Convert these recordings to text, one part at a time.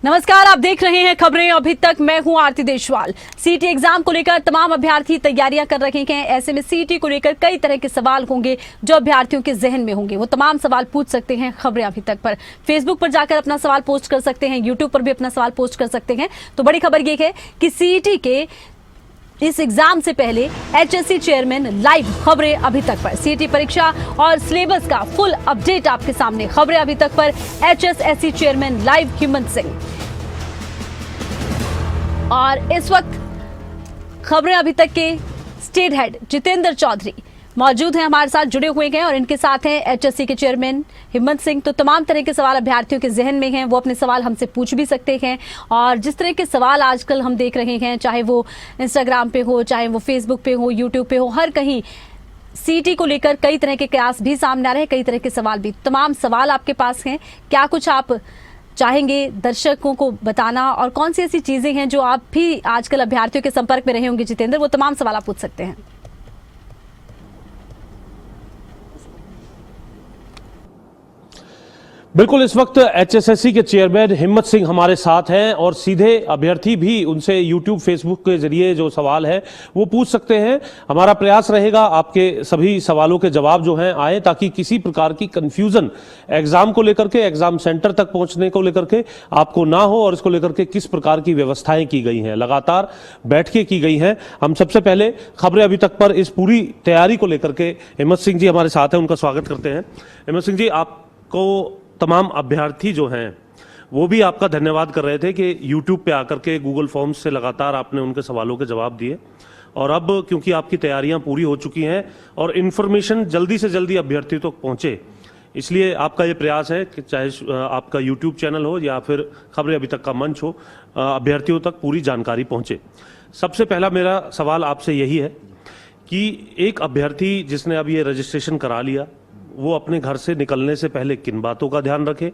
नमस्कार, आप देख रहे हैं खबरें अभी तक। मैं हूं आरती देशवाल। सीटी एग्जाम को लेकर तमाम अभ्यर्थी तैयारियां कर रहे हैं। ऐसे में सीटी को लेकर कई तरह के सवाल होंगे जो अभ्यर्थियों के जहन में होंगे। वो तमाम सवाल पूछ सकते हैं खबरें अभी तक पर। फेसबुक पर जाकर अपना सवाल पोस्ट कर सकते हैं, यूट्यूब पर भी अपना सवाल पोस्ट कर सकते हैं। तो बड़ी खबर यह है कि सीटी के इस एग्जाम से पहले एचएससी चेयरमैन लाइव खबरें अभी तक पर। सीटी परीक्षा और सिलेबस का फुल अपडेट आपके सामने। खबरें अभी तक पर HSSC chairman live Hemant Singh. और इस वक्त खबरें अभी तक के स्टेट हेड जितेंद्र चौधरी मौजूद हैं, हमारे साथ जुड़े हुए हैं और इनके साथ हैं एचएससी के चेयरमैन हेमंत सिंह। तो तमाम तरह के सवाल अभ्यर्थियों के जहन में हैं, वो अपने सवाल हमसे पूछ भी सकते हैं। और जिस तरह के सवाल आजकल हम देख रहे हैं, चाहे वो इंस्टाग्राम पे हो, चाहे वो फेसबुक पे हो, यूट्यूब पे हो, हर कहीं सीटी को लेकर कई तरह के कयास भी सामने आ रहे हैं, कई तरह के सवाल भी। तमाम सवाल आपके पास हैं, क्या कुछ आप चाहेंगे दर्शकों को बताना और कौन सी ऐसी चीजें हैं जो आप भी आजकल अभ्यर्थियों के संपर्क में रहे होंगे जितेंद्र, वो तमाम सवाल आप पूछ सकते हैं। बिल्कुल, इस वक्त एचएसएससी के चेयरमैन हेमंत सिंह हमारे साथ हैं और सीधे अभ्यर्थी भी उनसे यूट्यूब फेसबुक के जरिए जो सवाल है वो पूछ सकते हैं। हमारा प्रयास रहेगा आपके सभी सवालों के जवाब जो हैं आए, ताकि किसी प्रकार की कंफ्यूजन एग्जाम को लेकर के, एग्जाम सेंटर तक पहुंचने को लेकर के आपको ना हो, और इसको लेकर के किस प्रकार की व्यवस्थाएं की गई हैं, लगातार बैठकें की गई हैं। हम सबसे पहले खबरें अभी तक पर इस पूरी तैयारी को लेकर के हेमंत सिंह जी हमारे साथ हैं, उनका स्वागत करते हैं। हेमंत सिंह जी, आपको तमाम अभ्यर्थी जो हैं वो भी आपका धन्यवाद कर रहे थे कि YouTube पे आकर के गूगल फॉर्म्स से लगातार आपने उनके सवालों के जवाब दिए, और अब क्योंकि आपकी तैयारियां पूरी हो चुकी हैं और इन्फॉर्मेशन जल्दी से जल्दी अभ्यर्थियों तक पहुंचे, इसलिए आपका ये प्रयास है कि चाहे आपका YouTube चैनल हो या फिर खबरें अभी तक का मंच हो, अभ्यर्थियों तक पूरी जानकारी पहुंचे। सबसे पहला मेरा सवाल आपसे यही है कि एक अभ्यर्थी जिसने अब ये रजिस्ट्रेशन करा लिया, वो अपने घर से निकलने से पहले किन बातों का ध्यान रखे,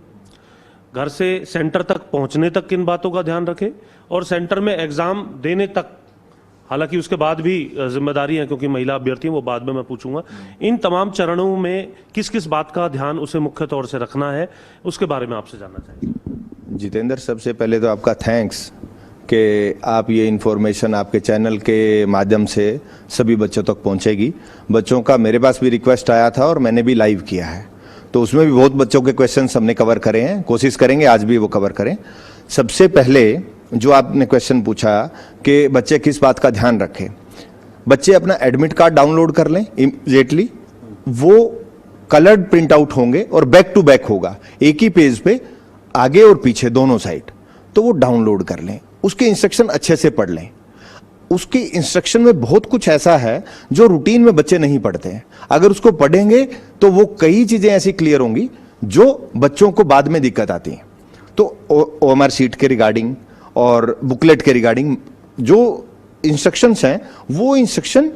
घर से सेंटर तक पहुंचने तक किन बातों का ध्यान रखे, और सेंटर में एग्जाम देने तक, हालांकि उसके बाद भी जिम्मेदारी है क्योंकि महिला अभ्यर्थी हैं, वो बाद में मैं पूछूंगा, इन तमाम चरणों में किस किस बात का ध्यान उसे मुख्य तौर से रखना है, उसके बारे में आपसे जानना चाहेंगे। जितेंद्र, सबसे पहले तो आपका थैंक्स कि आप ये इन्फॉर्मेशन आपके चैनल के माध्यम से सभी बच्चों तक पहुंचेगी। बच्चों का मेरे पास भी रिक्वेस्ट आया था और मैंने भी लाइव किया है, तो उसमें भी बहुत बच्चों के क्वेश्चंस हमने कवर करे हैं, कोशिश करेंगे आज भी वो कवर करें। सबसे पहले जो आपने क्वेश्चन पूछा कि बच्चे किस बात का ध्यान रखें, बच्चे अपना एडमिट कार्ड डाउनलोड कर लें इमीडिएटली। वो कलर्ड प्रिंट आउट होंगे और बैक टू बैक होगा, एक ही पेज पे आगे और पीछे दोनों साइड, तो वो डाउनलोड कर लें। उसके इंस्ट्रक्शन अच्छे से पढ़ लें। उसके इंस्ट्रक्शन में बहुत कुछ ऐसा है जो रूटीन में बच्चे नहीं पढ़ते हैं, अगर उसको पढ़ेंगे तो वो कई चीजें ऐसी क्लियर होंगी जो बच्चों को बाद में दिक्कत आती है। तो ओएमआर शीट के रिगार्डिंग और बुकलेट के रिगार्डिंग जो इंस्ट्रक्शंस हैं वो इंस्ट्रक्शन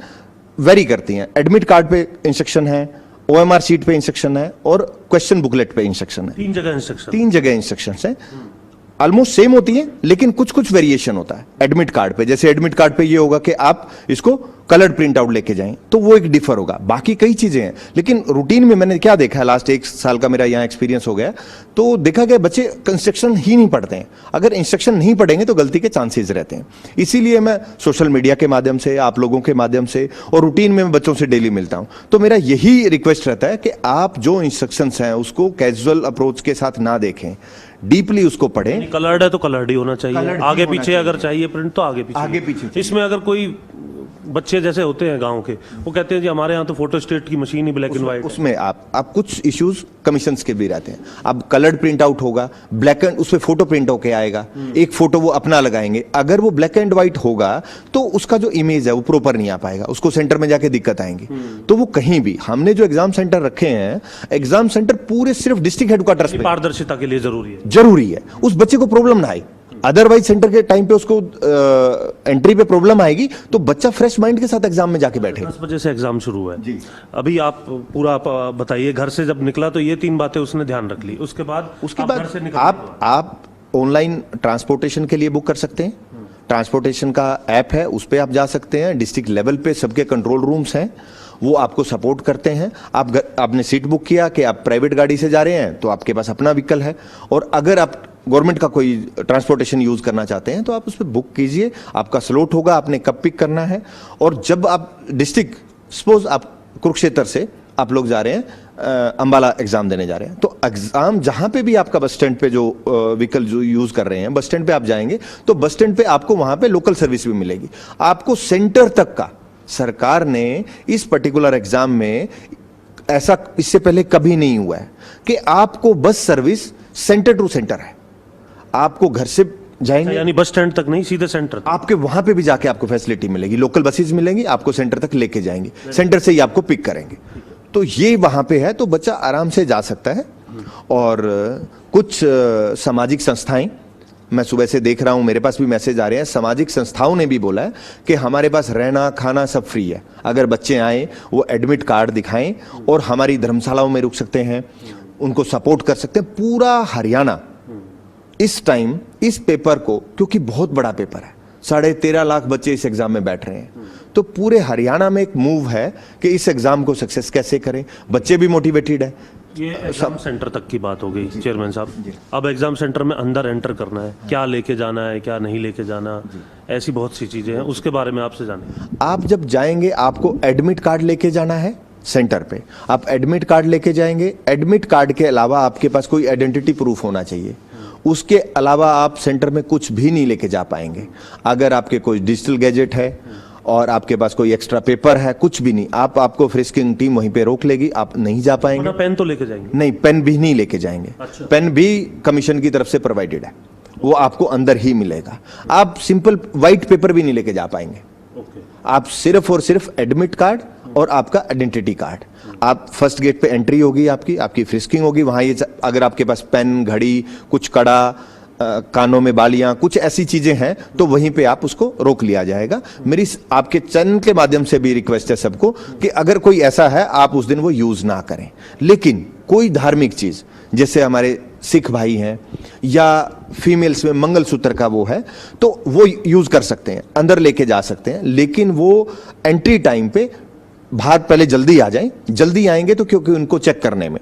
वेरी करती हैं। एडमिट कार्ड पे इंस्ट्रक्शन है, ओएमआर शीट पे इंस्ट्रक्शन है और क्वेश्चन बुकलेट पे इंस्ट्रक्शन है। तीन जगह इंस्ट्रक्शन है, ऑलमोस्ट सेम होती है, लेकिन कुछ कुछ वेरिएशन होता है। एडमिट कार्ड पे, जैसे एडमिट कार्ड पे ये होगा कि आप इसको कलर्ड प्रिंट आउट लेके जाएं, तो वो एक डिफर होगा। बाकी कई चीजें हैं, लेकिन रूटीन में मैंने क्या देखा है, लास्ट 1 साल का मेरा यहाँ एक्सपीरियंस हो गया, तो देखा गया बच्चे इंस्ट्रक्शन ही नहीं पढ़ते हैं। अगर इंस्ट्रक्शन नहीं पढ़ेंगे तो गलती के चांसेस रहते हैं। इसीलिए मैं सोशल मीडिया के माध्यम से, आप लोगों के माध्यम से और रूटीन में मैं बच्चों से डेली मिलता हूं, तो मेरा यही रिक्वेस्ट रहता है कि आप जो इंस्ट्रक्शंस हैं उसको कैजुअल अप्रोच के साथ ना देखें, डीपली उसको पढ़ें। कलर्ड है तो कलर्ड ही होना चाहिए, आगे पीछे अगर चाहिए प्रिंट तो आगे पीछे। इसमें अगर कोई बच्चे जैसे होते हैं गांव के, वो कहते हैं जी हमारे यहाँ तो फोटो स्टेट की machine he black and white, उसमें आप कुछ इश्यूज कमीशंस के भी रहते हैं। अब कलर्ड प्रिंट आउट होगा, ब्लैक एंड उसमें फोटो प्रिंट होके आएगा, एक फोटो वो अपना लगाएंगे। अगर वो ब्लैक एंड व्हाइट होगा तो उसका जो इमेज है वो प्रॉपर नहीं आ पाएगा, उसको सेंटर में जाके दिक्कत आएंगी। तो वो कहीं भी, हमने जो एग्जाम सेंटर रखे हैं, एग्जाम सेंटर पूरे सिर्फ डिस्ट्रिक्ट हेडक्वार्टर्स में, पारदर्शिता के लिए जरूरी है, उस बच्चे को प्रॉब्लम ना आए। अदरवाइज सेंटर के टाइम पे उसको एंट्री पे प्रॉब्लम आएगी, तो बच्चा फ्रेश माइंड के साथ एग्जाम में जाके बैठे। 10 बजे से एग्जाम शुरू है जी। अभी आप पूरा बताइए, घर से जब निकला तो ये 3 बातें उसने ध्यान रख ली, उसके बाद आप ऑनलाइन ट्रांसपोर्टेशन के लिए बुक कर सकते हैं। ट्रांसपोर्टेशन का ऐप है, उस पर आप जा सकते हैं। डिस्ट्रिक्ट लेवल पे सबके कंट्रोल रूम्स हैं, वो आपको सपोर्ट करते हैं। आपने सीट बुक किया कि आप प्राइवेट गाड़ी से जा रहे हैं तो आपके पास अपना व्हीकल है, और अगर आप गवर्नमेंट का कोई ट्रांसपोर्टेशन यूज करना चाहते हैं तो आप उस पर बुक कीजिए, आपका स्लॉट होगा, आपने कब पिक करना है। और जब आप डिस्ट्रिक्ट, सपोज आप कुरुक्षेत्र से आप लोग जा रहे हैं अंबाला एग्जाम देने जा रहे हैं, तो एग्जाम जहां पे भी आपका बस स्टैंड पे जो व्हीकल जो यूज कर रहे हैं, बस स्टैंड पे आप जाएंगे तो बस स्टैंड पे आपको वहां पे लोकल सर्विस भी मिलेगी। आपको सेंटर तक का, सरकार ने इस पर्टिकुलर एग्जाम में ऐसा इससे पहले कभी नहीं हुआ है कि आपको bus service centre to centre है। आपको घर से जाएंगे, यानी बस स्टैंड तक नहीं, सीधे सेंटर तक। आपके वहां पे भी जाके आपको फैसिलिटी मिलेगी, लोकल बसेस मिलेंगी, आपको सेंटर तक लेके जाएंगे, सेंटर से ही आपको पिक करेंगे। तो ये वहां पे है, तो बच्चा आराम से जा सकता है। और कुछ सामाजिक संस्थाएं, मैं सुबह से देख रहा हूं, मेरे पास भी मैसेज आ रहे हैं, सामाजिक संस्थाओं ने भी बोला है कि हमारे पास रहना खाना सब फ्री है। अगर बच्चे आए वो एडमिट कार्ड दिखाएं और हमारी धर्मशालाओं में रुक सकते हैं, उनको सपोर्ट कर सकते हैं। पूरा हरियाणा इस टाइम इस पेपर को, क्योंकि बहुत बड़ा पेपर है, 13.5 लाख बच्चे इस एग्जाम में बैठ रहे हैं, तो पूरे हरियाणा में एक मूव है कि इस एग्जाम को सक्सेस कैसे करें। बच्चे भी मोटिवेटेड है। ये एग्जाम सेंटर तक की बात हो गई चेयरमैन साहब। अब एग्जाम सेंटर में अंदर एंटर करना है, क्या लेके जाना है, क्या नहीं लेके जाना, ऐसी बहुत सी चीजें हैं, उसके बारे में आपसे जानें। आप जब जाएंगे आपको एडमिट कार्ड लेके जाना है सेंटर पे, आप एडमिट कार्ड लेके जाएंगे। एडमिट कार्ड के अलावा आपके पास कोई आइडेंटिटी प्रूफ होना चाहिए। उसके अलावा आप सेंटर में कुछ भी नहीं लेके जा पाएंगे। अगर आपके कोई डिजिटल गैजेट है और आपके पास कोई एक्स्ट्रा पेपर है, कुछ भी नहीं, आपको फ्रिस्किंग टीम वहीं पे रोक लेगी, आप नहीं जा पाएंगे। पेन तो लेके जाएंगे? नहीं, पेन भी नहीं लेके जाएंगे। अच्छा। पेन भी कमीशन की तरफ से प्रोवाइडेड है, वो आपको अंदर ही मिलेगा। आप सिंपल व्हाइट पेपर भी नहीं लेके जा पाएंगे। आप सिर्फ और सिर्फ एडमिट कार्ड और आपका आइडेंटिटी कार्ड। आप फर्स्ट गेट पे एंट्री होगी, आपकी फ्रिस्किंग होगी वहां। ये अगर आपके पास पेन, घड़ी, कुछ कड़ा, कानों में बालियां, कुछ ऐसी चीजें हैं तो वहीं पे आप उसको रोक लिया जाएगा। मेरी आपके चैनल के माध्यम से भी रिक्वेस्ट है सबको कि अगर कोई ऐसा है आप उस दिन वो यूज ना करें। लेकिन कोई धार्मिक चीज, जैसे हमारे सिख भाई हैं या फीमेल्स में मंगलसूत्र का वो है, तो वो यूज कर सकते हैं, अंदर लेके जा सकते हैं। लेकिन वो एंट्री टाइम पे बाहर पहले जल्दी आ जाएं। जल्दी आएंगे तो क्योंकि उनको चेक करने में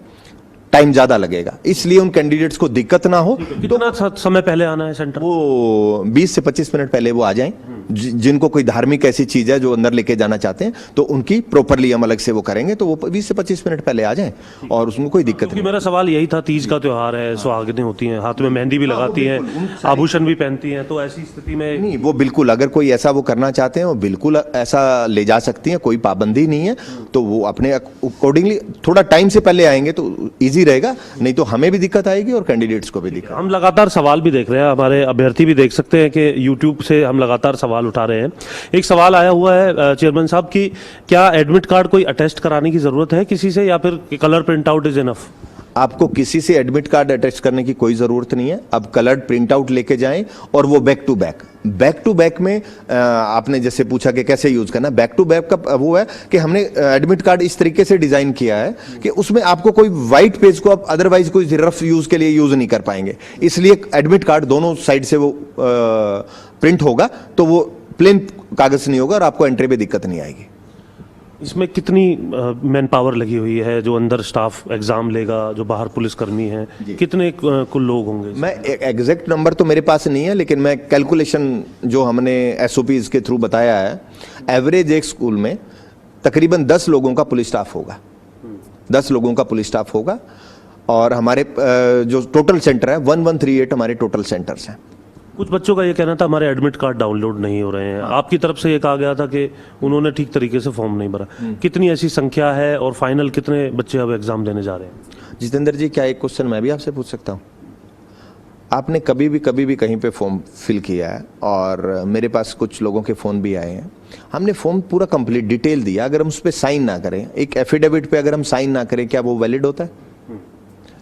टाइम ज्यादा लगेगा, इसलिए उन कैंडिडेट्स को दिक्कत ना हो। कितना समय पहले आना है सेंटर? वो 20 से 25 मिनट पहले वो आ जाएं। जिनको कोई धार्मिक ऐसी चीज है जो अंदर लेके जाना चाहते हैं तो उनकी प्रॉपरली हम अलग से वो करेंगे, तो वो 20 से 25 मिनट पहले आ जाएं और उसमें कोई दिक्कत नहीं। मेरा सवाल यही था, तीज का त्योहार है, सुहागिनें होती हैं, हाथ में मेहंदी भी लगाती हैं, आभूषण भी पहनती हैं, तो ऐसी स्थिति में नहीं, वो बिल्कुल, अगर कोई ऐसा वो करना चाहते हैं वो बिल्कुल ऐसा ले जा सकती हैं, कोई पाबंदी नहीं है। तो वो अपने अकॉर्डिंगली थोड़ा टाइम से पहले आएंगे तो ईजी रहेगा, नहीं तो हमें भी दिक्कत आएगी और कैंडिडेट्स को भी दिक्कत। हम लगातार सवाल भी देख रहे हैं, हमारे अभ्यर्थी भी देख सकते हैं कि यूट्यूब से हम लगातार सवाल उठा रहे हैं। एक सवाल आया हुआ है चेयरमैन साहब की, क्या एडमिट कार्ड कोई अटेस्ट कराने की जरूरत है किसी से, या फिर colour print out is enough? आपको किसी से एडमिट कार्ड अटैच करने की कोई जरूरत नहीं है। अब कलर्ड प्रिंट आउट लेके जाएं और वो बैक टू बैक में आपने जैसे पूछा कि कैसे यूज करना, बैक टू बैक का वो है कि हमने एडमिट कार्ड इस तरीके से डिजाइन किया है कि उसमें आपको कोई व्हाइट पेज को आप अदरवाइज कोई रफ यूज के लिए यूज नहीं कर पाएंगे, इसलिए एडमिट कार्ड दोनों साइड से वो प्रिंट होगा, तो वो प्लेन कागज नहीं होगा और आपको एंट्री में दिक्कत नहीं आएगी। इसमें कितनी मैन पावर लगी हुई है, जो अंदर स्टाफ एग्जाम लेगा, जो बाहर पुलिसकर्मी हैं, कितने कुल लोग होंगे? मैं एग्जैक्ट नंबर तो मेरे पास नहीं है, लेकिन मैं कैलकुलेशन जो हमने एसओपीज के थ्रू बताया है, एवरेज एक स्कूल में तकरीबन 10 लोगों का पुलिस स्टाफ होगा, 10 लोगों का पुलिस स्टाफ होगा। और हमारे जो टोटल सेंटर है 1138 हमारे टोटल सेंटर्स हैं। कुछ बच्चों का ये कहना था हमारे एडमिट कार्ड डाउनलोड नहीं हो रहे हैं, आपकी तरफ से ये कहा गया था कि उन्होंने ठीक तरीके से फॉर्म नहीं भरा। कितनी ऐसी संख्या है और फाइनल कितने बच्चे अब एग्जाम देने जा रहे हैं? जितेंद्र जी, क्या एक क्वेश्चन मैं भी आपसे पूछ सकता हूँ? आपने कभी भी कहीं पे फॉर्म फिल किया है और मेरे पास कुछ लोगों के फ़ोन भी आए हैं, हमने फॉर्म पूरा कंप्लीट डिटेल दिया, अगर हम उस पर साइन ना करें, एक एफिडेविट पे अगर हम साइन ना करें, क्या वो वैलिड होता है?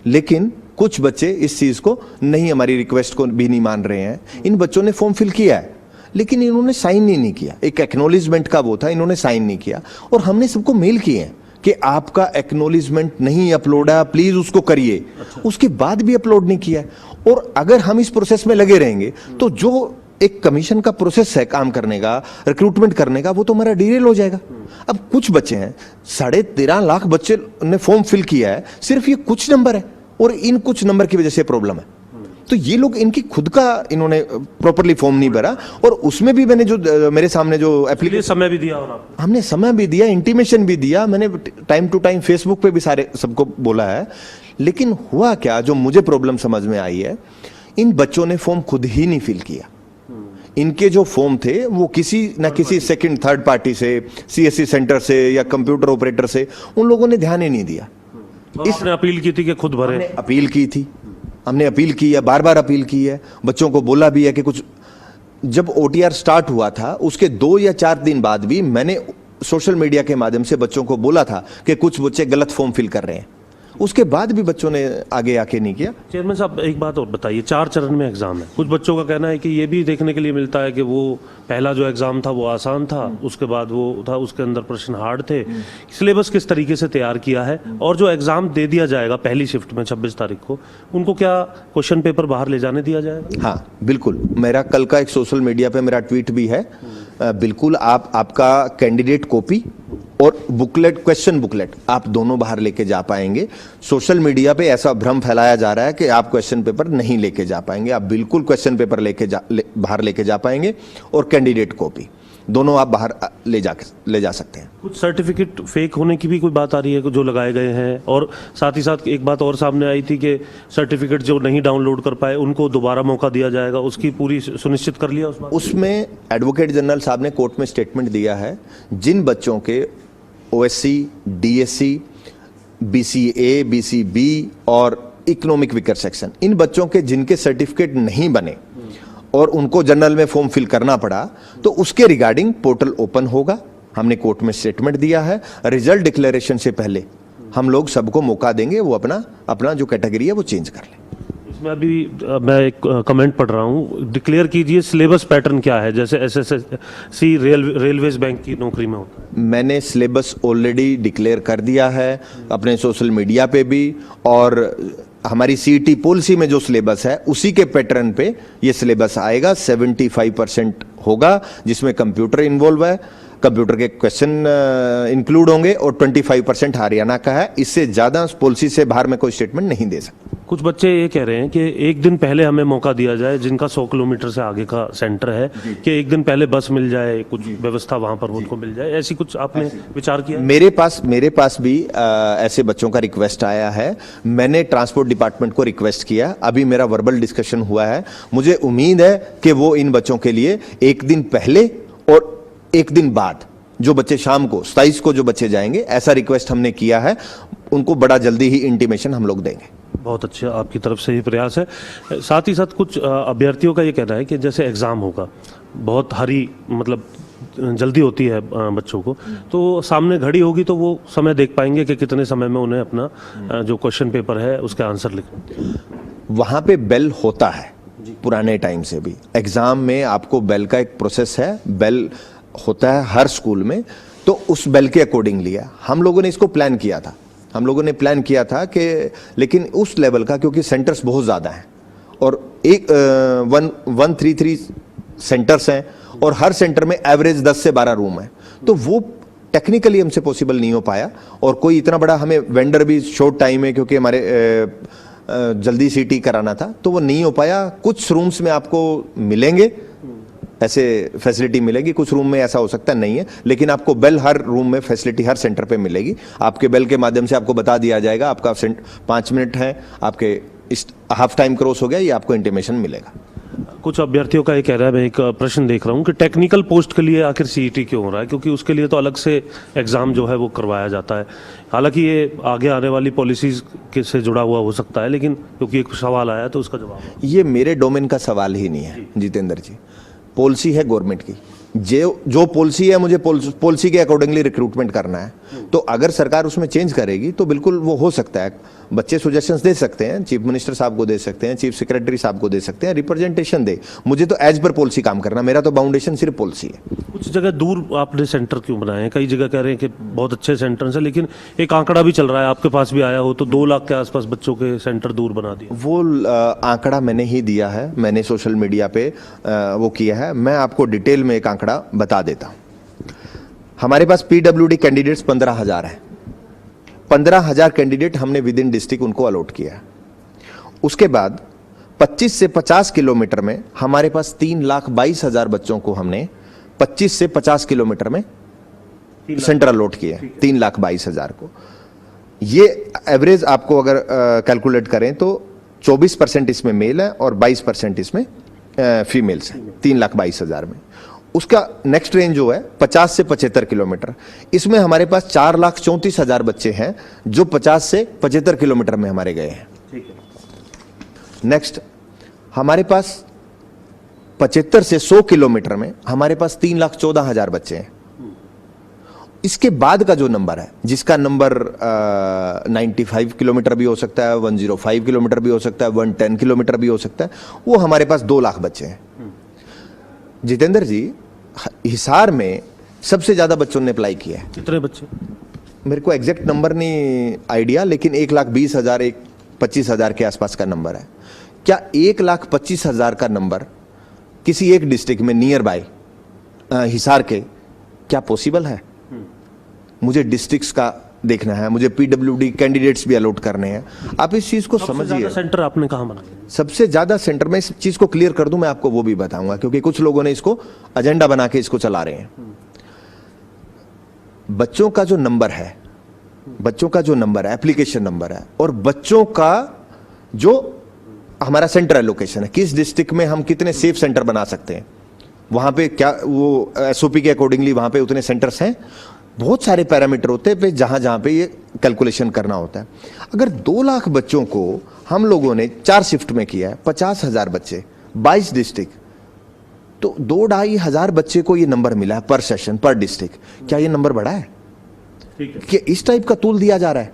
लेकिन कुछ बच्चे इस चीज को नहीं, हमारी रिक्वेस्ट को भी नहीं मान रहे हैं। इन बच्चों ने फॉर्म फिल किया है लेकिन इन्होंने साइन ही नहीं किया, एक एक्नॉलेजमेंट का वो था, इन्होंने साइन नहीं किया और हमने सबको मेल किए हैं कि आपका एक्नॉलेजमेंट नहीं अपलोड है, प्लीज उसको करिए। उसके बाद भी अपलोड नहीं किया है। और अगर हम इस प्रोसेस में लगे रहेंगे तो जो एक कमीशन का प्रोसेस है काम करने का, रिक्रूटमेंट करने का, वो तो हमारा डिरेल हो जाएगा। अब कुछ बच्चे हैं, 13.5 लाख बच्चे ने फॉर्म फिल किया है, सिर्फ ये कुछ नंबर है और इन कुछ नंबर की वजह से प्रॉब्लम है। तो ये लोग इनकी खुद का इन्होंने प्रॉपरली फॉर्म नहीं भरा, और उसमें भी मैंने जो मेरे सामने जो एप्लीकेशन समय भी दिया और आपने हमने समय भी दिया, इंटीमेशन भी दिया, मैंने टाइम टू टाइम फेसबुक पे भी सारे सबको बोला है। लेकिन हुआ क्या, जो मुझे प्रॉब्लम समझ में आई है, इन बच्चों ने फॉर्म खुद ही नहीं फिल किया। इनके जो फॉर्म थे वो किसी ना किसी सेकंड थर्ड पार्टी से, सीएससी सेंटर से या कंप्यूटर ऑपरेटर से, उन लोगों ने ध्यान ही नहीं दिया। इसने अपील की थी कि खुद भरे। अपील की थी, हमने अपील की है, बार बार अपील की है, बच्चों को बोला भी है कि कुछ। जब ओटीआर स्टार्ट हुआ था उसके 2 या 4 दिन बाद भी मैंने सोशल मीडिया के माध्यम से बच्चों को बोला था कि कुछ बच्चे गलत फॉर्म फिल कर रहे हैं। उसके बाद भी बच्चों ने आगे आके नहीं किया। चेयरमैन साहब, एक बात और बताइए, 4 चरण में एग्जाम है। कुछ बच्चों का कहना है कि ये भी देखने के लिए मिलता है कि वो पहला जो एग्जाम था वो आसान था, उसके बाद वो था उसके अंदर प्रश्न हार्ड थे। सिलेबस किस तरीके से तैयार किया है, और जो एग्जाम दे दिया जाएगा पहली शिफ्ट में 26 तारीख को, उनको क्या क्वेश्चन पेपर बाहर ले जाने दिया जाएगा? हाँ बिल्कुल, मेरा कल का एक सोशल मीडिया पे मेरा ट्वीट भी है। बिल्कुल आपका कैंडिडेट कॉपी और बुकलेट, क्वेश्चन बुकलेट, आप दोनों बाहर लेके जा पाएंगे। सोशल मीडिया पे ऐसा भ्रम फैलाया जा रहा है कि आप क्वेश्चन पेपर नहीं लेके जा पाएंगे। आप बिल्कुल क्वेश्चन पेपर बाहर लेके जा पाएंगे, और कैंडिडेट कॉपी दोनों आप बाहर ले जा सकते हैं। कुछ सर्टिफिकेट फेक होने की भी कोई बात आ रही है जो लगाए गए हैं, और साथ ही साथ एक बात और सामने आई थी कि सर्टिफिकेट जो नहीं डाउनलोड कर पाए उनको दोबारा मौका दिया जाएगा, उसकी पूरी सुनिश्चित कर लिया उस बात? उसमें एडवोकेट जनरल साहब ने कोर्ट में स्टेटमेंट दिया है, जिन बच्चों के ओएससी, डीएससी, बीसीए, बीसीबी और इकोनॉमिक वीकर सेक्शन, इन बच्चों के जिनके सर्टिफिकेट नहीं बने और उनको जनरल में फॉर्म फिल करना पड़ा, तो उसके रिगार्डिंग पोर्टल ओपन होगा। हमने कोर्ट में स्टेटमेंट दिया है। रिजल्ट डिक्लेरेशन से पहले हम लोग सबको मौका देंगे वो अपना जो कैटेगरी है वो चेंज कर लें। इसमें अभी मैं एक कमेंट पढ़ रहा हूँ, डिक्लेयर कीजिए सिलेबस पैटर्न क्या है, जैसे एसएससी रेलवेज बैंक की नौकरी में होता है। मैंने सिलेबस ऑलरेडी डिक्लेयर कर दिया है अपने सोशल मीडिया पे भी, और हमारी सीईटी पॉलिसी में जो सिलेबस है उसी के पैटर्न पे ये सिलेबस आएगा। 75% होगा जिसमें कंप्यूटर इन्वॉल्व है, कंप्यूटर के क्वेश्चन इंक्लूड होंगे, और 25% हरियाणा का है। इससे ज़्यादा पॉलिसी से बाहर में कोई स्टेटमेंट नहीं दे सकता। कुछ बच्चे ये कह रहे हैं कि एक दिन पहले हमें मौका दिया जाए, जिनका 100 किलोमीटर से आगे का सेंटर है, कि एक दिन पहले बस मिल जाए, कुछ व्यवस्था वहां पर उनको मिल जाए। ऐसी कुछ आपने विचार किया? मेरे पास भी ऐसे बच्चों का रिक्वेस्ट आया है। मैंने ट्रांसपोर्ट डिपार्टमेंट को रिक्वेस्ट किया, अभी मेरा वर्बल डिस्कशन हुआ है। मुझे उम्मीद है कि वो इन बच्चों के लिए एक दिन पहले और एक दिन बाद, जो बच्चे शाम को 27 को जो बच्चे जाएंगे, ऐसा रिक्वेस्ट हमने किया है। उनको बड़ा जल्दी ही इंटीमेशन हम लोग देंगे। बहुत अच्छा, आपकी तरफ से ही प्रयास है। साथ ही साथ कुछ अभ्यर्थियों का ये कहना है कि जैसे एग्ज़ाम होगा, बहुत मतलब जल्दी होती है बच्चों को, तो सामने घड़ी होगी तो वो समय देख पाएंगे कि कितने समय में उन्हें अपना जो क्वेश्चन पेपर है उसके आंसर लिखना। वहाँ पे बेल होता है पुराने टाइम से भी। एग्ज़ाम में आपको बेल का एक प्रोसेस है, बेल होता है हर स्कूल में, तो उस बेल के अकॉर्डिंगली है। हम लोगों ने इसको प्लान किया था। हम लोगों ने प्लान किया था कि, लेकिन उस लेवल का, क्योंकि सेंटर्स बहुत ज़्यादा हैं और 133 सेंटर्स हैं, और हर सेंटर में एवरेज 10 से 12 रूम है, तो वो टेक्निकली हमसे पॉसिबल नहीं हो पाया। और कोई इतना बड़ा, हमें वेंडर भी शॉर्ट टाइम है, क्योंकि हमारे जल्दी सीटी कराना था, तो वो नहीं हो पाया। कुछ रूम्स में आपको मिलेंगे, ऐसे फैसिलिटी मिलेगी, कुछ रूम में ऐसा हो सकता नहीं है, लेकिन आपको बेल हर रूम में फैसिलिटी हर सेंटर पे मिलेगी। आपके बेल के माध्यम से आपको बता दिया जाएगा, आपका 5 मिनट है, आपके हाफ टाइम क्रॉस हो गया, ये आपको इंटीमेशन मिलेगा। कुछ अभ्यर्थियों का ये कह रहा है, मैं एक प्रश्न देख रहा हूँ कि टेक्निकल पोस्ट के लिए आखिर सीईटी क्यों हो रहा है, क्योंकि उसके लिए तो अलग से एग्जाम जो है वो करवाया जाता है। हालांकि ये आगे आने वाली पॉलिसीज से जुड़ा हुआ हो सकता है, लेकिन क्योंकि एक सवाल आया तो उसका जवाब। ये मेरे डोमेन का सवाल ही नहीं है जितेंद्र जी, पॉलिसी है गवर्नमेंट की। जो पॉलिसी है, मुझे पॉलिसी के अकॉर्डिंगली रिक्रूटमेंट करना है, तो अगर सरकार उसमें चेंज करेगी तो बिल्कुल वो हो सकता है। बच्चे सुजेशंस दे सकते हैं, चीफ मिनिस्टर साहब को दे सकते हैं, चीफ सेक्रेटरी साहब को दे सकते हैं, रिप्रेजेंटेशन दे। मुझे तो एज पर पॉलिसी काम करना, मेरा तो बाउंडेशन सिर्फ पॉलिसी है। कुछ जगह दूर आपने सेंटर क्यों बनाए हैं? कई जगह कह रहे हैं कि बहुत अच्छे सेंटर हैं, लेकिन एक आंकड़ा भी चल रहा है, आपके पास भी आया हो, तो 2 लाख के आसपास बच्चों के सेंटर दूर बना दिए। वो आंकड़ा मैंने ही दिया है, मैंने सोशल मीडिया पे वो किया है। मैं आपको डिटेल में एक आंकड़ा बता देता हूँ। हमारे पास पीडब्ल्यूडी कैंडिडेट्स 15,000 हैं। 15,000 कैंडिडेट हमने विद इन डिस्ट्रिक्ट उनको अलॉट किया है। उसके बाद 25 से 50 किलोमीटर में हमारे पास 3,22,000 बच्चों को हमने 25 से 50 किलोमीटर में सेंटर अलॉट किए, 3,22,000 को। ये एवरेज आपको अगर कैलकुलेट करें तो 24% इसमें मेल है और 22% इसमें फीमेल्स हैं, 3,22,000 में। उसका नेक्स्ट रेंज जो है 50 से 75 किलोमीटर, इसमें हमारे पास 4,34,000 बच्चे हैं जो 50 से 75 किलोमीटर में हमारे गए हैं। नेक्स्ट हमारे पास 75 से 100 किलोमीटर में हमारे पास 3,14,000 बच्चे हैं। इसके बाद का जो नंबर है, जिसका नंबर 95 किलोमीटर भी हो सकता है, 105 किलोमीटर भी हो सकता है, 110 किलोमीटर भी हो सकता है, वो हमारे पास 2 लाख बच्चे हैं। जितेंद्र जी, हिसार में सबसे ज्यादा बच्चों ने अप्लाई किया है। कितने बच्चे? मेरे को एग्जैक्ट नंबर नहीं आइडिया, लेकिन 1,20,000 25,000 के आसपास का नंबर है। क्या 1,25,000 का नंबर किसी एक डिस्ट्रिक्ट में नियर बाय हिसार के क्या पॉसिबल है? मुझे डिस्ट्रिक्ट्स का देखना है, मुझे पीडब्ल्यूडी कैंडिडेट्स भी अलॉट करने हैं। आप इस चीज को समझिए। सेंटर आपने कहाँ बनाया? सबसे ज्यादा सेंटर में, इस चीज को क्लियर कर दूं, मैं आपको वो भी बताऊंगा, क्योंकि कुछ लोगों ने इसको एजेंडा बना के इसको चला रहे हैं। बच्चों का जो नंबर है, बच्चों का जो नंबर है, एप्लीकेशन नंबर है, और बच्चों का जो हमारा सेंटर एलोकेशन है, किस डिस्ट्रिक्ट में हम कितने सेफ सेंटर बना सकते हैं, वहां पे क्या वो एसओपी के अकॉर्डिंगली वहां पे उतने सेंटर्स हैं। बहुत सारे पैरामीटर होते हैं पे जहां पे ये कैलकुलेशन करना होता है। अगर 2 लाख बच्चों को हम लोगों ने 4 शिफ्ट में किया है, 50,000 बच्चे, 22 डिस्ट्रिक्ट, तो 2,500 बच्चे को ये नंबर मिला है पर सेशन, पर डिस्ट्रिक्ट। क्या ये नंबर बढ़ा है? कि इस टाइप का टूल दिया जा रहा है।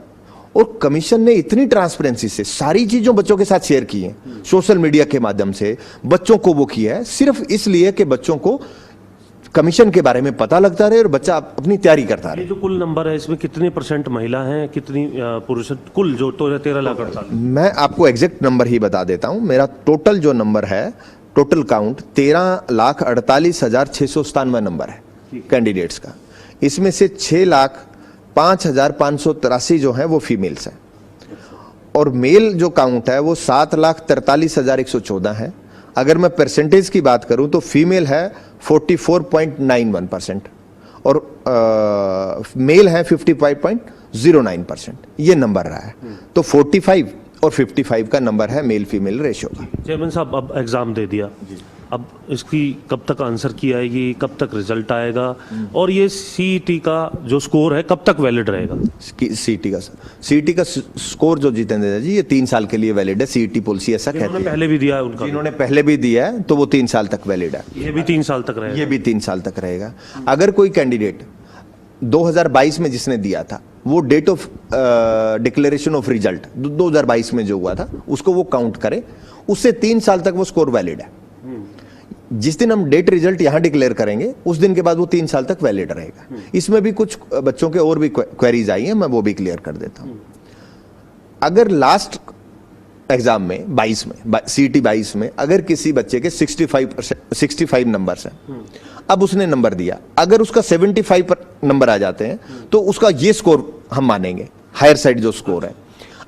और कमीशन ने इतनी ट्रांसपेरेंसी से सारी चीजों बच्चों के साथ शेयर की है, सोशल मीडिया के माध्यम से बच्चों को वो किया है, सिर्फ इसलिए कि बच्चों को कमीशन के बारे में पता लगता रहे और बच्चा अपनी तैयारी करता रहे। ये जो कुल नंबर है, इसमें कितने % महिला हैं, कितनी पुरुष? कुल जो 13,48,000। मैं आपको एग्जैक्ट नंबर ही बता देता हूं। मेरा टोटल जो नंबर है, टोटल काउंट 13,48,697 नंबर है कैंडिडेट्स का। इसमें से 6,05,583 जो है वो फीमेल्स हैं, और मेल जो काउंट है वो 7,43,114 है। अगर मैं परसेंटेज की बात करूं तो फीमेल है 44.91% और मेल है 55.09%। ये नंबर रहा है। तो 45 और 55 का नंबर है मेल फीमेल रेशियो का। चेयरमैन साहब, अब एग्जाम दे दिया, अब इसकी कब तक आंसर की आएगी, कब तक रिजल्ट आएगा, और ये सीईटी का जो स्कोर है कब तक वैलिड रहेगा? सीईटी का स्कोर जो जितेंद्र जी, ये 3 साल के लिए वैलिड है। सीईटी पॉलिसी ऐसा कहती है। पहले भी दिया है उनका, जिन्होंने पहले भी दिया है तो वो 3 साल तक वैलिड है। ये भी 3 साल तक रहेगा? ये भी 3 साल तक रहेगा। अगर कोई कैंडिडेट 2022 में जिसने दिया था, वो date of declaration of result 2022 में जो हुआ था उसको वो काउंट करे, उससे 3 साल तक वो स्कोर वैलिड है। जिस दिन हम डेट रिजल्ट यहां डिक्लेयर करेंगे उस दिन के बाद वो 3 साल तक वैलिड रहेगा। इसमें भी कुछ बच्चों के और भी क्वेरीज आई हैं, मैं वो भी क्लियर कर देता हूं। अगर लास्ट एग्जाम में 22 में, सीईटी 22 में, अगर किसी बच्चे के 65 नंबर्स हैं, अब उसने नंबर दिया, अगर उसका 75 नंबर आ जाते हैं तो उसका ये स्कोर हम मानेंगे, हायर साइड जो स्कोर है।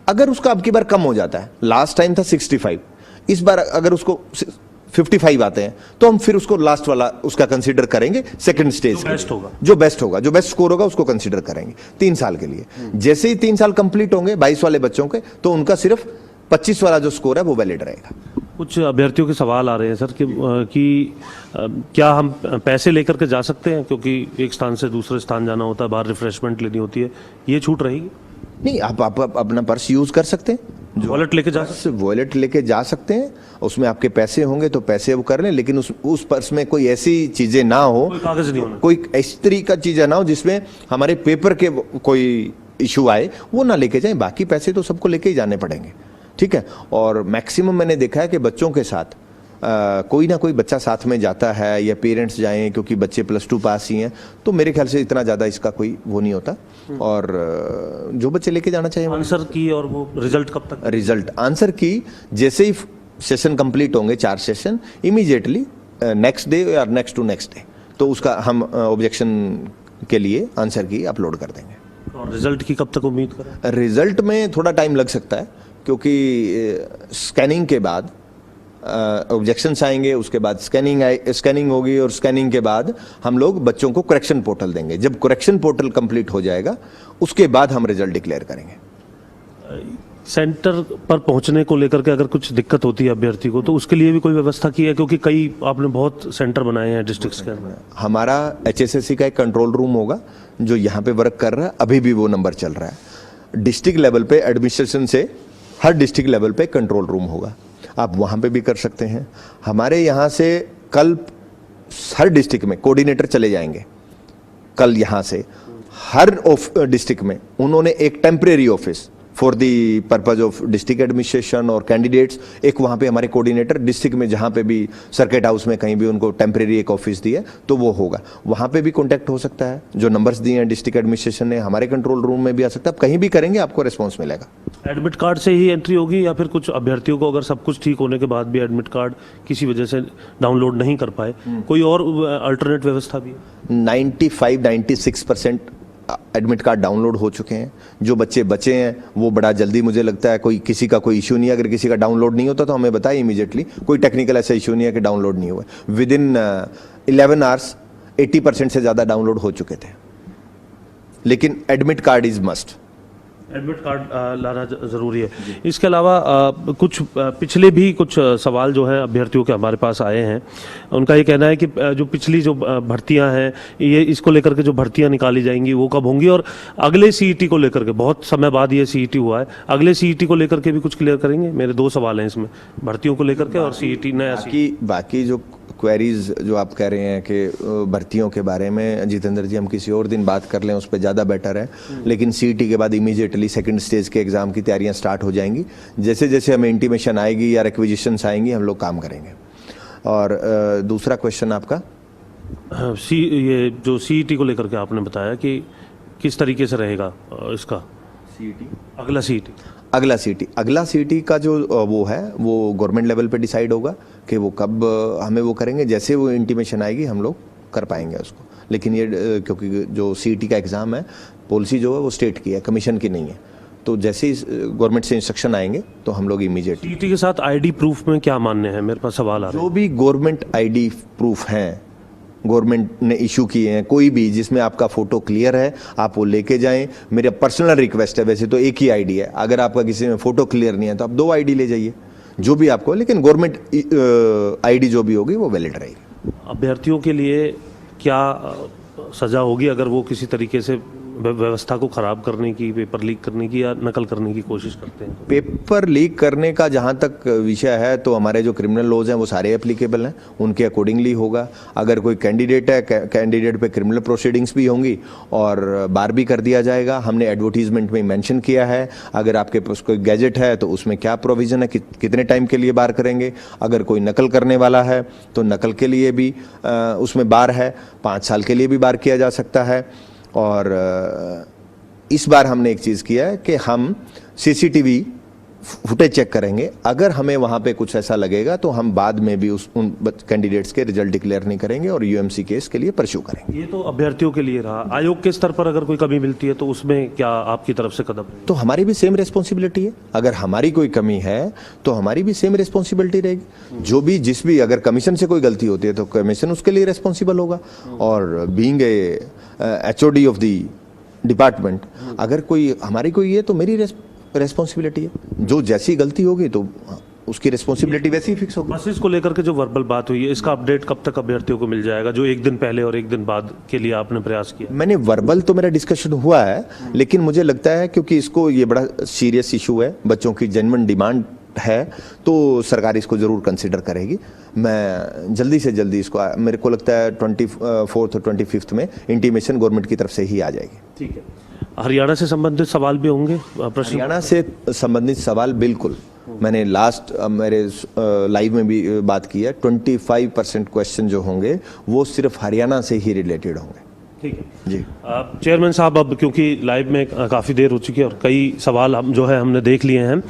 अगर उसका अब की बार कम हो जाता है, लास्ट टाइम था 65, इस बार अगर उसको 55 आते हैं, तो हम फिर उसको लास्ट वाला उसका कंसीडर करेंगे सेकंड स्टेज, जो बेस्ट होगा, जो बेस्ट स्कोर होगा उसको कंसीडर करेंगे 3 साल के लिए। जैसे ही 3 साल कंप्लीट होंगे 22 वाले बच्चों के, तो उनका सिर्फ 25 वाला जो स्कोर है वो वैलिड रहेगा। कुछ अभ्यर्थियों के सवाल आ रहे हैं सर कि क्या हम पैसे लेकर के जा सकते हैं, क्योंकि एक स्थान से दूसरे स्थान जाना होता है, बाहर रिफ्रेशमेंट लेनी होती है, ये छूट रहेगी? नहीं, आप अपना पर्स यूज कर सकते हैं, वॉलेट लेके जा सकते हैं, उसमें आपके पैसे होंगे तो पैसे वो कर लें, लेकिन उस पर्स में कोई ऐसी चीजें ना हो, कोई कागज नहीं होना, कोई इस तरीके का चीजें ना हो जिसमें हमारे पेपर के कोई इशू आए, वो ना लेके जाएं। बाकी पैसे तो सबको लेके ही जाने पड़ेंगे, ठीक है। और मैक्सिमम मैंने देखा है कि बच्चों के साथ कोई ना कोई बच्चा साथ में जाता है, या पेरेंट्स जाएं, क्योंकि बच्चे +2 पास ही हैं, तो मेरे ख्याल से इतना ज़्यादा इसका कोई वो नहीं होता। और जो बच्चे लेके जाना चाहिए। आंसर की और वो रिजल्ट कब तक? रिजल्ट आंसर की जैसे ही सेशन कंप्लीट होंगे, 4 सेशन, इमीडिएटली नेक्स्ट डे या नेक्स्ट टू नेक्स्ट डे, तो उसका हम ऑब्जेक्शन के लिए आंसर की अपलोड कर देंगे। और रिजल्ट की कब तक उम्मीद करें? रिजल्ट में थोड़ा टाइम लग सकता है, क्योंकि स्कैनिंग के बाद ऑब्जेक्शंस आएंगे, उसके बाद स्कैनिंग होगी और स्कैनिंग के बाद हम लोग बच्चों को करेक्शन पोर्टल देंगे। जब करेक्शन पोर्टल कंप्लीट हो जाएगा उसके बाद हम रिजल्ट डिक्लेयर करेंगे। सेंटर पर पहुंचने को लेकर के अगर कुछ दिक्कत होती है अभ्यर्थी को, तो उसके लिए भी कोई व्यवस्था की है? क्योंकि कई आपने बहुत सेंटर बनाए हैं डिस्ट्रिक्ट्स के अंदर। हमारा HSSC का एक कंट्रोल रूम होगा जो यहाँ पे वर्क कर रहा है, अभी भी वो नंबर चल रहा है। डिस्ट्रिक्ट लेवल पे एडमिनिस्ट्रेशन से हर डिस्ट्रिक्ट लेवल पे कंट्रोल रूम होगा, आप वहाँ पे भी कर सकते हैं। हमारे यहाँ से कल हर डिस्ट्रिक्ट में कोऑर्डिनेटर चले जाएंगे। कल यहाँ से हर डिस्ट्रिक्ट में उन्होंने एक temporary office for the purpose of district administration और कैंडिडेट्स, एक वहाँ पे हमारे कोऑर्डिनेटर डिस्ट्रिक्ट में जहाँ पे भी सर्किट हाउस में कहीं भी उनको टेम्परेरी एक ऑफिस दिया तो वो होगा, वहाँ पे भी कांटेक्ट हो सकता है। जो नंबर्स दिए हैं डिस्ट्रिक्ट एडमिनिस्ट्रेशन ने, हमारे कंट्रोल रूम में भी आ सकता है। आप कहीं भी करेंगे आपको रिस्पॉन्स मिलेगा। एडमिट कार्ड से ही एंट्री होगी या फिर कुछ अभ्यर्थियों को अगर सब कुछ ठीक होने के बाद भी एडमिट कार्ड किसी वजह से डाउनलोड नहीं कर पाए, कोई और अल्टरनेट व्यवस्था भी है? 95-96% एडमिट कार्ड डाउनलोड हो चुके हैं। जो बच्चे बचे हैं वो बड़ा जल्दी, मुझे लगता है कोई किसी का कोई इशू नहीं है। अगर किसी का डाउनलोड नहीं होता तो हमें बताइए इमीडिएटली, कोई टेक्निकल ऐसा इशू नहीं है कि डाउनलोड नहीं हुआ। विद इन 11 आवर्स 80% से ज़्यादा डाउनलोड हो चुके थे। लेकिन admit card is must, admit card लाना ज़रूरी है। इसके अलावा कुछ पिछले भी कुछ सवाल जो हैं अभ्यर्थियों के हमारे पास आए हैं, उनका ये कहना है कि जो पिछली जो भर्तियां हैं, ये इसको लेकर के जो भर्तियां निकाली जाएंगी वो कब होंगी, और अगले CET को लेकर के, बहुत समय बाद ये CET हुआ है, अगले CET को लेकर के भी कुछ क्लियर करेंगे? मेरे 2 सवाल हैं इसमें, भर्तियों को लेकर के और CET नया। बाकी जो क्वेरीज जो आप कह रहे हैं कि भर्तियों के बारे में, जितेंद्र जी हम किसी और दिन बात कर लें, उस पर ज़्यादा बेटर है। लेकिन CET के बाद इमीडिएटली सेकंड स्टेज के एग्ज़ाम की तैयारियां स्टार्ट हो जाएंगी। जैसे जैसे हमें इंटीमेशन आएगी या रिक्विजिशंस आएंगी हम लोग काम करेंगे। और दूसरा क्वेश्चन आपका, ये जो CET को लेकर के आपने बताया कि किस तरीके से रहेगा इसका अगला CET का जो वो है वो गवर्नमेंट लेवल पे डिसाइड होगा कि वो कब हमें वो करेंगे। जैसे वो इंटीमेशन आएगी हम लोग कर पाएंगे उसको। लेकिन ये क्योंकि जो CET का एग्ज़ाम है, पॉलिसी जो है वो स्टेट की है, कमीशन की नहीं है, तो जैसे ही गवर्नमेंट से इंस्ट्रक्शन आएंगे तो हम लोग इमीडिएटली। CET के साथ ID प्रूफ में क्या मान्य है? मेरे पास सवाल आ रहा है। जो भी गवर्नमेंट ID प्रूफ हैं, गवर्नमेंट ने इशू किए हैं, कोई भी जिसमें आपका फोटो क्लियर है आप वो लेके जाएं। मेरा पर्सनल रिक्वेस्ट है, वैसे तो एक ही ID है, अगर आपका किसी में फोटो क्लियर नहीं है तो आप 2 ID ले जाइए, जो भी आपको, लेकिन गवर्नमेंट ID जो भी होगी वो वैलिड रहेगी। अभ्यर्थियों के लिए क्या सजा होगी अगर वो किसी तरीके से व्यवस्था को खराब करने की, पेपर लीक करने की या नकल करने की कोशिश करते हैं? पेपर लीक करने का जहाँ तक विषय है तो हमारे जो क्रिमिनल लॉज हैं वो सारे एप्लीकेबल हैं, उनके अकॉर्डिंगली होगा। अगर कोई कैंडिडेट है, कैंडिडेट पे क्रिमिनल प्रोसीडिंग्स भी होंगी और बार भी कर दिया जाएगा। हमने एडवर्टीजमेंट में मेंशन किया है, अगर आपके पास कोई गैजेट है तो उसमें क्या प्रोविज़न है, कितने टाइम के लिए बार करेंगे। अगर कोई नकल करने वाला है तो नकल के लिए भी उसमें बार है, 5 साल के लिए भी बार किया जा सकता है। और इस बार हमने एक चीज़ किया है कि हम CCTV फुटेज चेक करेंगे। अगर हमें वहाँ पे कुछ ऐसा लगेगा तो हम बाद में भी उन कैंडिडेट्स के रिजल्ट डिक्लेयर नहीं करेंगे और UMC केस के लिए परस्यू करेंगे। ये तो अभ्यर्थियों के लिए रहा। आयोग के स्तर पर अगर कोई कमी मिलती है तो उसमें क्या आपकी तरफ से कदम? तो हमारी भी सेम रिस्पॉन्सिबिलिटी है। अगर हमारी कोई कमी है तो हमारी भी सेम रिस्पॉन्सिबिलिटी रहेगी। जो भी जिस भी अगर कमीशन से कोई गलती होती है तो कमीशन उसके लिए रिस्पॉन्सिबल होगा। और being a HOD of the department, अगर कोई हमारी कोई है तो मेरी रेस्पॉन्सिबिलिटी है। जो जैसी गलती होगी तो उसकी रिस्पॉन्सिबिलिटी वैसे ही फिक्स होगी। बसेस को लेकर के जो वर्बल बात हुई है, इसका अपडेट कब तक अभ्यर्थियों को मिल जाएगा, जो एक दिन पहले और एक दिन बाद के लिए आपने प्रयास किया? मैंने वर्बल तो मेरा डिस्कशन हुआ है, लेकिन मुझे लगता है क्योंकि इसको ये बड़ा सीरियस इशू है, बच्चों की जेन्युइन डिमांड है, तो सरकार इसको ज़रूर कंसिडर करेगी। मैं जल्दी से जल्दी इसको, मेरे को लगता है 24 और 25 में इंटीमेशन गवर्नमेंट की तरफ से ही आ जाएगी। ठीक है। हरियाणा से संबंधित सवाल भी होंगे? हरियाणा से संबंधित सवाल बिल्कुल, मैंने लास्ट मेरे लाइव में भी बात की है। 25% क्वेश्चन जो होंगे वो सिर्फ हरियाणा से ही रिलेटेड होंगे। ठीक है जी। चेयरमैन साहब, अब क्योंकि लाइव में काफ़ी देर हो चुकी है और कई सवाल हम जो है हमने देख लिए हैं,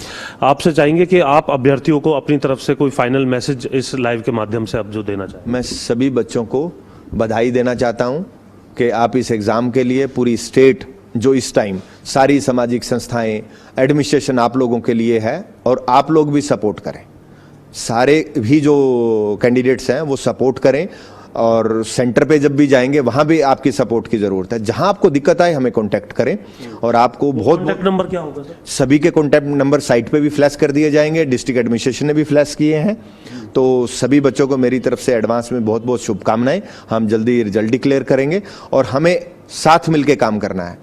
आपसे चाहेंगे कि आप अभ्यर्थियों को अपनी तरफ से कोई फाइनल मैसेज इस लाइव के माध्यम से अब जो देना चाहें। मैं सभी बच्चों को बधाई देना चाहता हूं कि आप इस एग्ज़ाम के लिए, पूरी स्टेट जो इस टाइम सारी सामाजिक संस्थाएं, एडमिनिस्ट्रेशन आप लोगों के लिए है और आप लोग भी सपोर्ट करें। सारे भी जो कैंडिडेट्स हैं वो सपोर्ट करें, और सेंटर पे जब भी जाएंगे वहां भी आपकी सपोर्ट की जरूरत है। जहां आपको दिक्कत आए हमें कांटेक्ट करें, और आपको कॉन्टैक्ट नंबर क्या होगा सर? सभी के कॉन्टैक्ट नंबर साइट पे भी फ्लैश कर दिए जाएंगे, डिस्ट्रिक्ट एडमिनिस्ट्रेशन ने भी फ्लैश किए हैं। तो सभी बच्चों को मेरी तरफ से एडवांस में बहुत बहुत शुभकामनाएं। हम जल्दी रिजल्ट डिक्लेयर करेंगे और हमें साथ मिलकर काम करना है,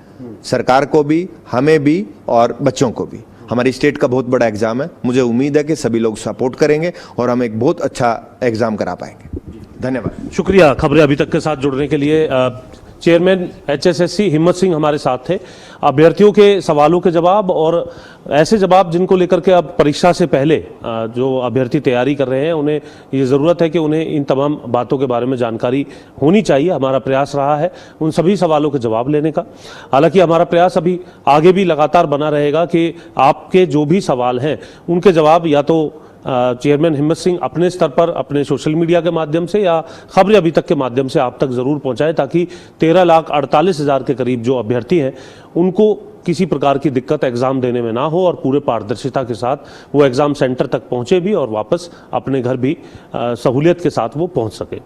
सरकार को भी, हमें भी और बच्चों को भी। हमारी स्टेट का बहुत बड़ा एग्जाम है, मुझे उम्मीद है कि सभी लोग सपोर्ट करेंगे और हम एक बहुत अच्छा एग्जाम करा पाएंगे। धन्यवाद। शुक्रिया खबरें अभी तक के साथ जुड़ने के लिए। चेयरमैन HSSC हिम्मत सिंह हमारे साथ थे। अभ्यर्थियों के सवालों के जवाब और ऐसे जवाब जिनको लेकर के अब परीक्षा से पहले जो अभ्यर्थी तैयारी कर रहे हैं उन्हें ये ज़रूरत है कि उन्हें इन तमाम बातों के बारे में जानकारी होनी चाहिए। हमारा प्रयास रहा है उन सभी सवालों के जवाब लेने का। हालांकि हमारा प्रयास अभी आगे भी लगातार बना रहेगा कि आपके जो भी सवाल हैं उनके जवाब या तो चेयरमैन हिम्मत सिंह अपने स्तर पर अपने सोशल मीडिया के माध्यम से या खबरें अभी तक के माध्यम से आप तक जरूर पहुंचाएं, ताकि 13,48,000 के करीब जो अभ्यर्थी हैं उनको किसी प्रकार की दिक्कत एग्जाम देने में ना हो और पूरे पारदर्शिता के साथ वो एग्जाम सेंटर तक पहुंचे भी और वापस अपने घर भी सहूलियत के साथ वो पहुंच सके।